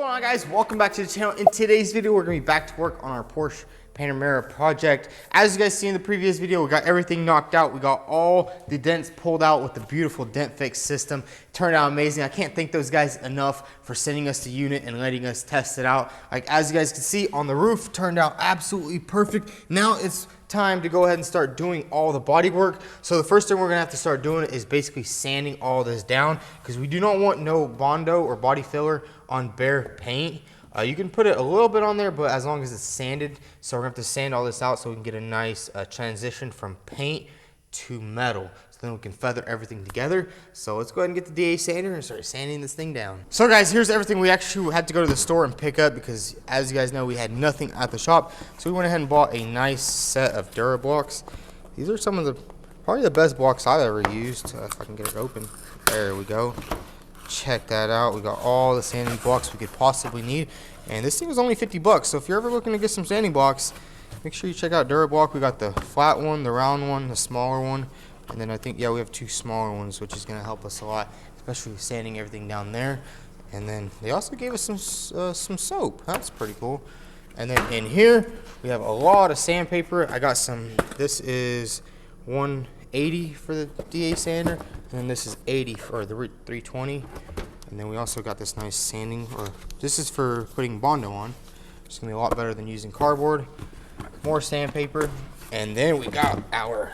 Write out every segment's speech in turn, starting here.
going on, guys? Welcome back to the channel. In today's video, we're going to be back to work on our Porsche Panamera project. As you guys see in the previous video, we got everything knocked out. We got all the dents pulled out with the beautiful dent fix system. It turned out amazing. I can't thank those guys enough for sending us the unit and letting us test it out. Like, as you guys can see on the roof, turned out absolutely perfect. Now it's time to go ahead and start doing all the body work. So the first thing we're gonna have to start doing is basically sanding all this down, because we do not want no Bondo or body filler on bare paint. You can put it a little bit on there, but as long as it's sanded. So we're gonna have to sand all this out so we can get a nice transition from paint to metal. So then we can feather everything together. So let's go ahead and get the DA sander and start sanding this thing down. So guys, here's everything we actually had to go to the store and pick up, because as you guys know, we had nothing at the shop. So we went ahead and bought a nice set of Dura blocks. These are some of the, probably the best blocks I've ever used. If I can get it open. There we go. Check that out. We got all the sanding blocks we could possibly need. And this thing was only 50 bucks. So if you're ever looking to get some sanding blocks, make sure you check out Dura block. We got the flat one, the round one, the smaller one. And then I think, yeah, we have two smaller ones, which is going to help us a lot, especially sanding everything down there. And then they also gave us some soap. That's pretty cool. And then in here, we have a lot of sandpaper. I got some, this is 180 for the DA sander. And then this is 80 for the 320. And then we also got this nice sanding, or this is for putting Bondo on. It's going to be a lot better than using cardboard. More sandpaper. And then we got our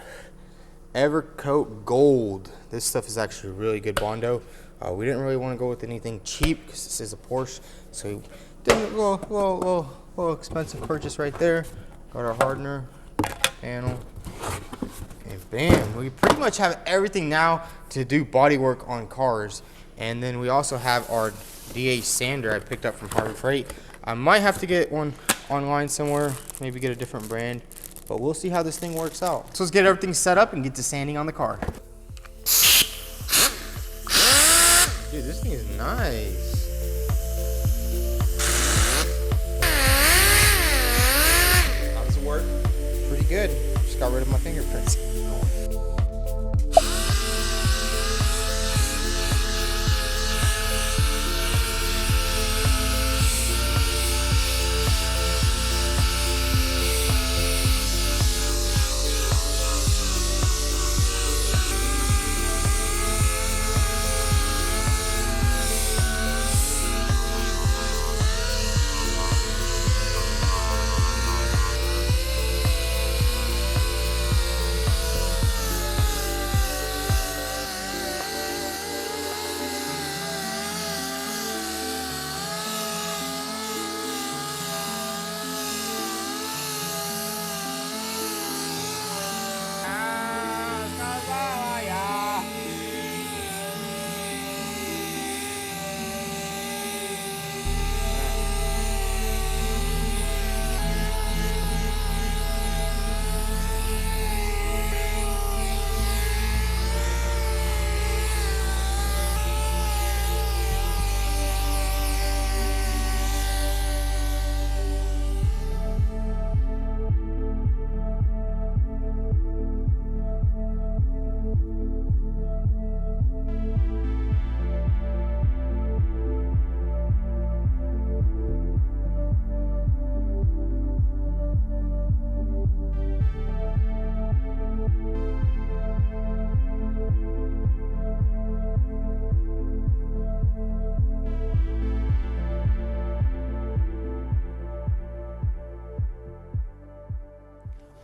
Evercoat Gold. This stuff is actually really good Bondo. We didn't really want to go with anything cheap because this is a Porsche, so we did a little expensive purchase right there. Got our hardener panel, and bam, we pretty much have everything now to do body work on cars. And then we also have our DA sander I picked up from Harbor Freight. I might have to get one online somewhere, maybe get a different brand. But we'll see how this thing works out. So let's get everything set up and get to sanding on the car. Dude, this thing is nice. How does it work? Pretty good. Just got rid of my fingerprints.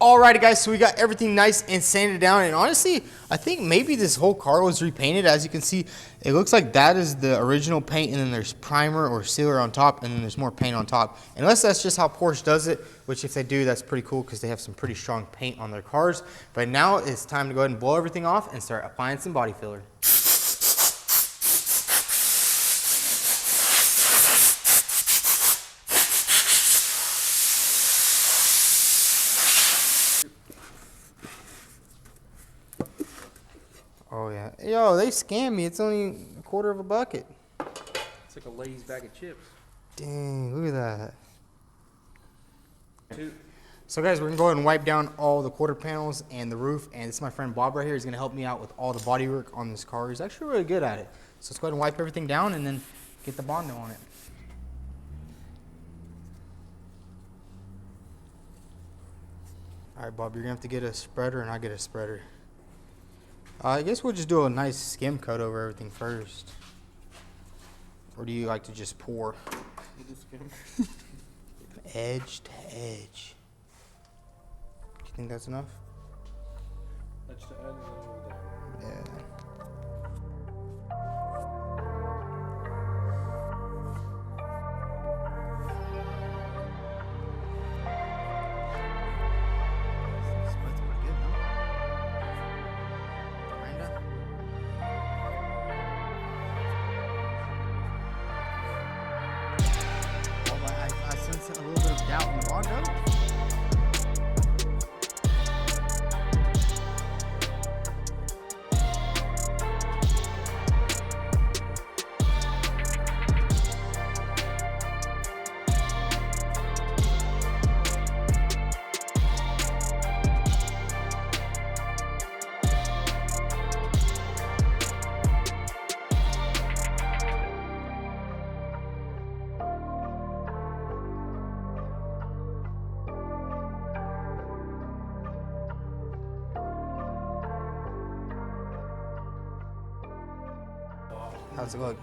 Alrighty guys, so we got everything nice and sanded down, and honestly, I think maybe this whole car was repainted. As you can see, it looks like that is the original paint, and then there's primer or sealer on top, and then there's more paint on top. Unless that's just how Porsche does it, which if they do, that's pretty cool because they have some pretty strong paint on their cars. But now it's time to go ahead and blow everything off and start applying some body filler. Oh yeah. Yo, they scammed me. It's only a quarter of a bucket. It's like a Lay's bag of chips. Dang, look at that. So guys, we're gonna go ahead and wipe down all the quarter panels and the roof, and this is my friend Bob right here. He's gonna help me out with all the body work on this car. He's actually really good at it. So let's go ahead and wipe everything down and then get the Bondo on it. All right, Bob, you're gonna have to get a spreader and I get a spreader. I guess we'll just do a nice skim coat over everything first. Or do you like to just pour? Edge to edge. Do you think that's enough? Edge to edge and then over there. Yeah. That's pretty good, huh? Kinda. Oh, I sense a little bit of doubt in the Bondo. How's it look?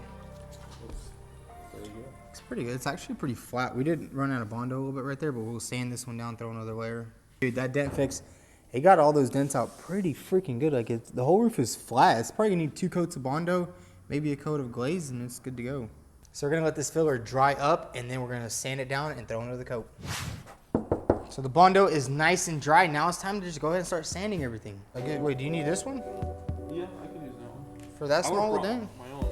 Pretty good. It's pretty good. It's actually pretty flat. We did run out of Bondo a little bit right there, but we'll sand this one down, throw another layer. Dude, that dent fix, it got all those dents out pretty freaking good. Like, the whole roof is flat. It's probably gonna need 2 coats of Bondo, maybe a coat of glaze, and it's good to go. So we're gonna let this filler dry up, and then we're gonna sand it down and throw another coat. So the Bondo is nice and dry. Now it's time to just go ahead and start sanding everything. Like, wait, do you need this one? Yeah, I can use that one. For that I would've small a brought dent? my own.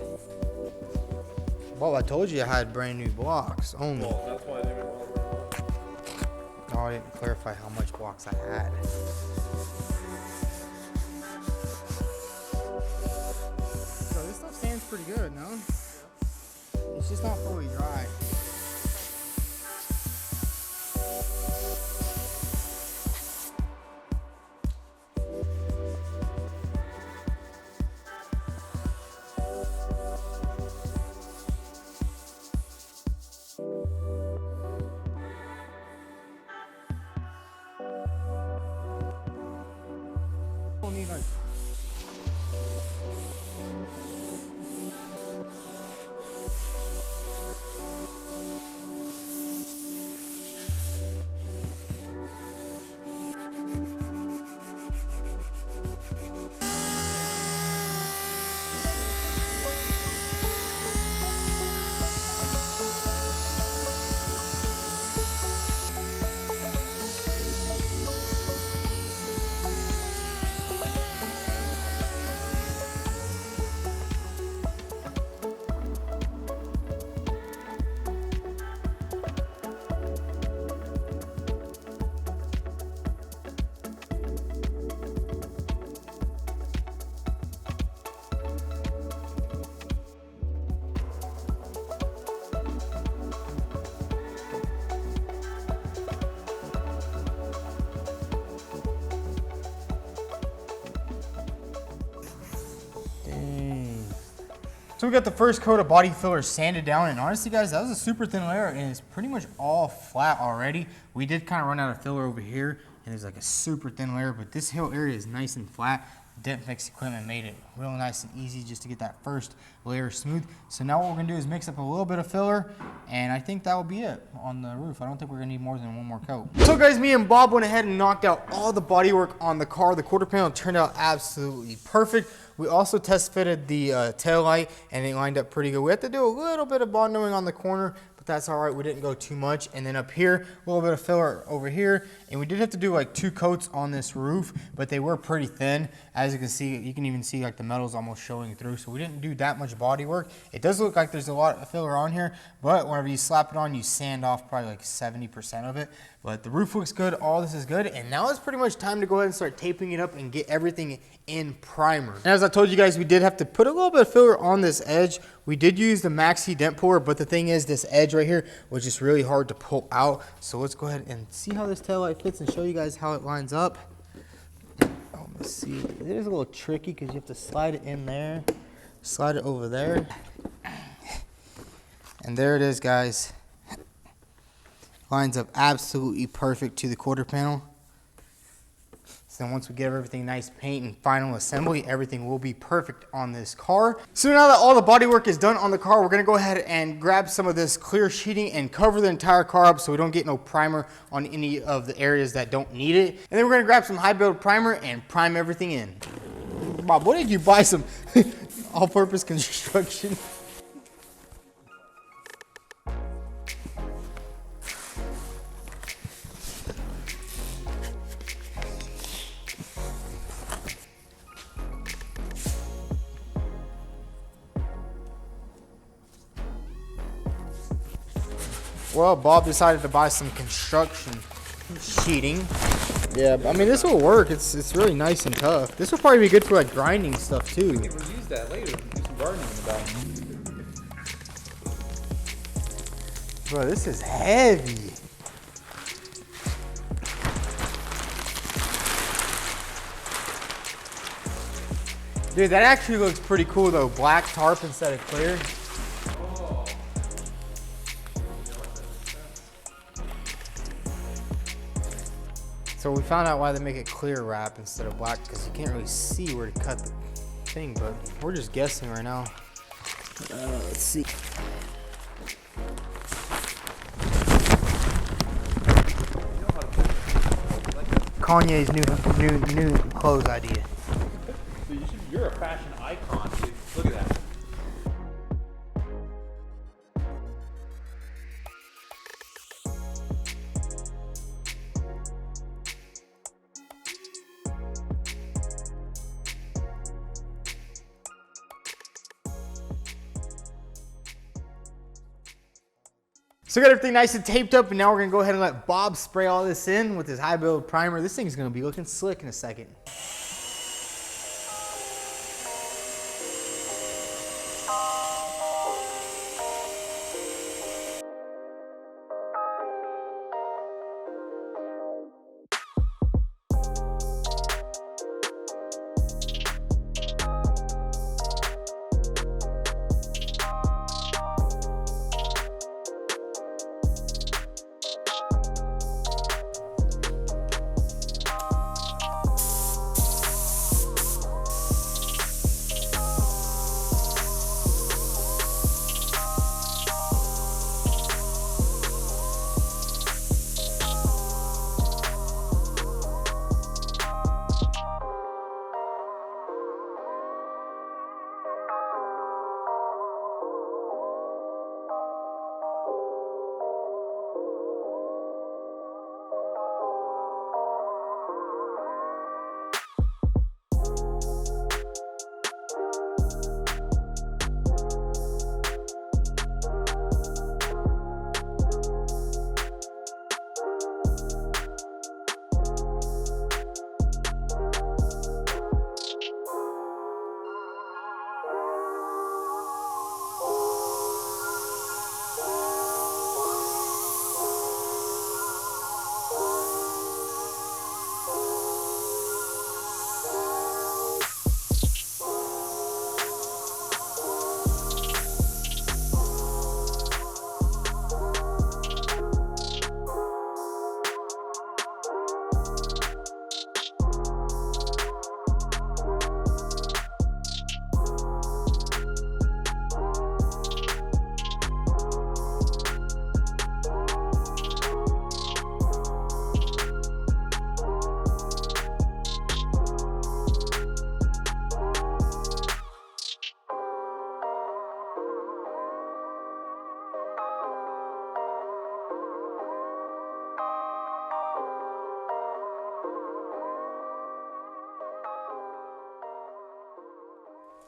Well, I told you I had brand new blocks only. Well, that's why I didn't bother. No, I didn't clarify how much blocks I had. So this stuff stands pretty good, no? It's just not fully dry. Don't need like So we got the first coat of body filler sanded down, and honestly guys, that was a super thin layer and it's pretty much all flat already. We did kind of run out of filler over here and there's like a super thin layer, but this whole area is nice and flat. Dent fix equipment made it real nice and easy just to get that first layer smooth. So now what we're gonna do is mix up a little bit of filler, and I think that will be it on the roof. I don't think we're gonna need more than one more coat. So guys, me and Bob went ahead and knocked out all the bodywork on the car. The quarter panel turned out absolutely perfect. We also test fitted the tail light, and it lined up pretty good. We had to do a little bit of bondoing on the corner, but that's all right. We didn't go too much. And then up here, a little bit of filler over here. And we did have to do like 2 coats on this roof, but they were pretty thin. As you can see, you can even see like the metal's almost showing through. So we didn't do that much body work. It does look like there's a lot of filler on here, but whenever you slap it on, you sand off probably like 70% of it. But the roof looks good, all this is good, and now it's pretty much time to go ahead and start taping it up and get everything in primer. And as I told you guys, we did have to put a little bit of filler on this edge. We did use the Maxi Dent Puller, but the thing is, this edge right here was just really hard to pull out. So let's go ahead and see how this taillight fits and show you guys how it lines up. Oh, let's see. It is a little tricky because you have to slide it in there, slide it over there. And there it is, guys. Lines up absolutely perfect to the quarter panel. So then once we get everything nice paint and final assembly, everything will be perfect on this car. So now that all the body work is done on the car, we're gonna go ahead and grab some of this clear sheeting and cover the entire car up so we don't get no primer on any of the areas that don't need it. And then we're gonna grab some high build primer and prime everything in. Bob, what did you buy, some all-purpose construction? Well, Bob decided to buy some construction sheeting. Yeah, I mean, this will work. It's really nice and tough. This will probably be good for like grinding stuff too. We can use that later. Do some gardening in the back. Bro, this is heavy. Dude, that actually looks pretty cool though. Black tarp instead of clear. So we found out why they make it clear wrap instead of black, because you can't really see where to cut the thing, but we're just guessing right now. Let's see. Kanye's new clothes idea. So you're a fashion icon, dude. Look at that. So we got everything nice and taped up, and now we're gonna go ahead and let Bob spray all this in with his high build primer. This thing's gonna be looking slick in a second.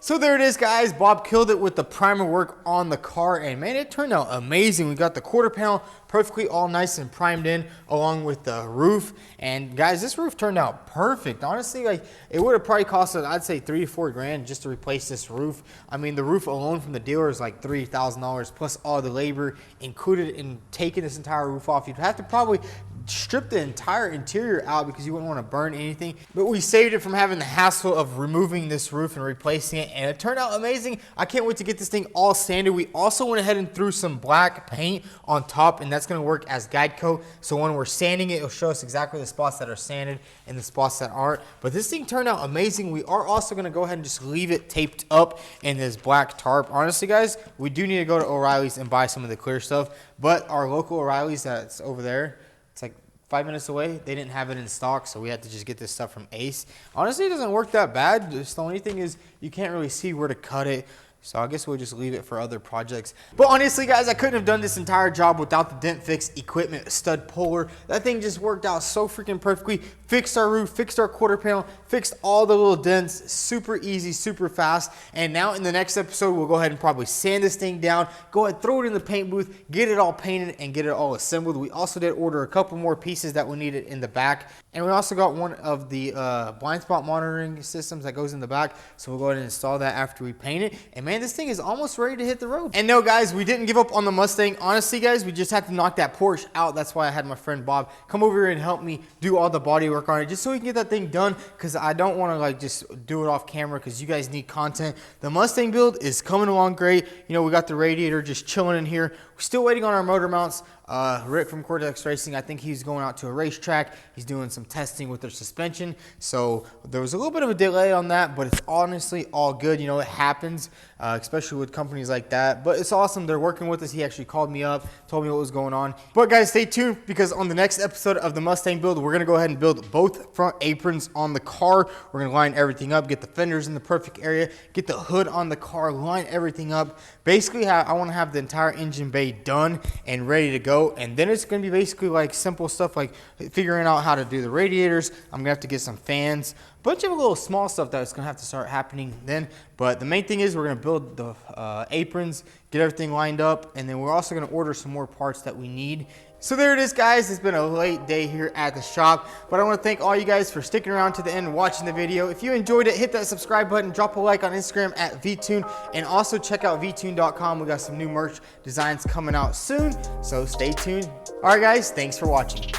So there it is, guys. Bob killed it with the primer work on the car, and man, it turned out amazing. We got the quarter panel perfectly all nice and primed in, along with the roof. And guys, this roof turned out perfect. Honestly, like, it would have probably cost us, I'd say, $3 to $4 grand just to replace this roof. I mean, the roof alone from the dealer is like $3,000 plus all the labor included in taking this entire roof off. You'd have to probably stripped the entire interior out because you wouldn't want to burn anything. But we saved it from having the hassle of removing this roof and replacing it, and it turned out amazing. I can't wait to get this thing all sanded. We also went ahead and threw some black paint on top, and that's going to work as guide coat. So when we're sanding it, it'll show us exactly the spots that are sanded and the spots that aren't. But this thing turned out amazing. We are also going to go ahead and just leave it taped up in this black tarp. Honestly, guys, we do need to go to O'Reilly's and buy some of the clear stuff, but our local O'Reilly's that's over there, it's like 5 minutes away, they didn't have it in stock, so we had to just get this stuff from Ace. Honestly, it doesn't work that bad. Just the only thing is you can't really see where to cut it. So I guess we'll just leave it for other projects. But honestly, guys, I couldn't have done this entire job without the Dent Fix equipment stud puller. That thing just worked out so freaking perfectly. Fixed our roof, fixed our quarter panel, fixed all the little dents. Super easy, super fast. And now in the next episode, we'll go ahead and probably sand this thing down, go ahead, throw it in the paint booth, get it all painted, and get it all assembled. We also did order a couple more pieces that we needed in the back. And we also got one of the blind spot monitoring systems that goes in the back. So we'll go ahead and install that after we paint it. And man, this thing is almost ready to hit the road. And no, guys, we didn't give up on the Mustang. Honestly, guys, we just had to knock that Porsche out. That's why I had my friend Bob come over here and help me do all the body work on it, just so we can get that thing done, because I don't want to like just do it off camera, because you guys need content. The Mustang build is coming along great. You know, we got the radiator just chilling in here. We're still waiting on our motor mounts. Rick from Cortex Racing, I think he's going out to a racetrack. He's doing some testing with their suspension. So there was a little bit of a delay on that, but it's honestly all good. You know, it happens, especially with companies like that. But it's awesome. They're working with us. He actually called me up, told me what was going on. But guys, stay tuned, because on the next episode of the Mustang build, we're going to go ahead and build both front aprons on the car. We're going to line everything up, get the fenders in the perfect area, get the hood on the car, line everything up. Basically, I want to have the entire engine bay done and ready to go. And then it's going to be basically like simple stuff like figuring out how to do the radiators. I'm going to have to get some fans, a bunch of little small stuff that's going to have to start happening then. But the main thing is we're going to build the aprons, get everything lined up, and then we're also going to order some more parts that we need. So there it is, guys. It's been a late day here at the shop, but I want to thank all you guys for sticking around to the end and watching the video. If you enjoyed it, hit that subscribe button, drop a like on Instagram at vTuned, and also check out vTuned.com. We got some new merch designs coming out soon, so stay tuned. All right, guys, thanks for watching.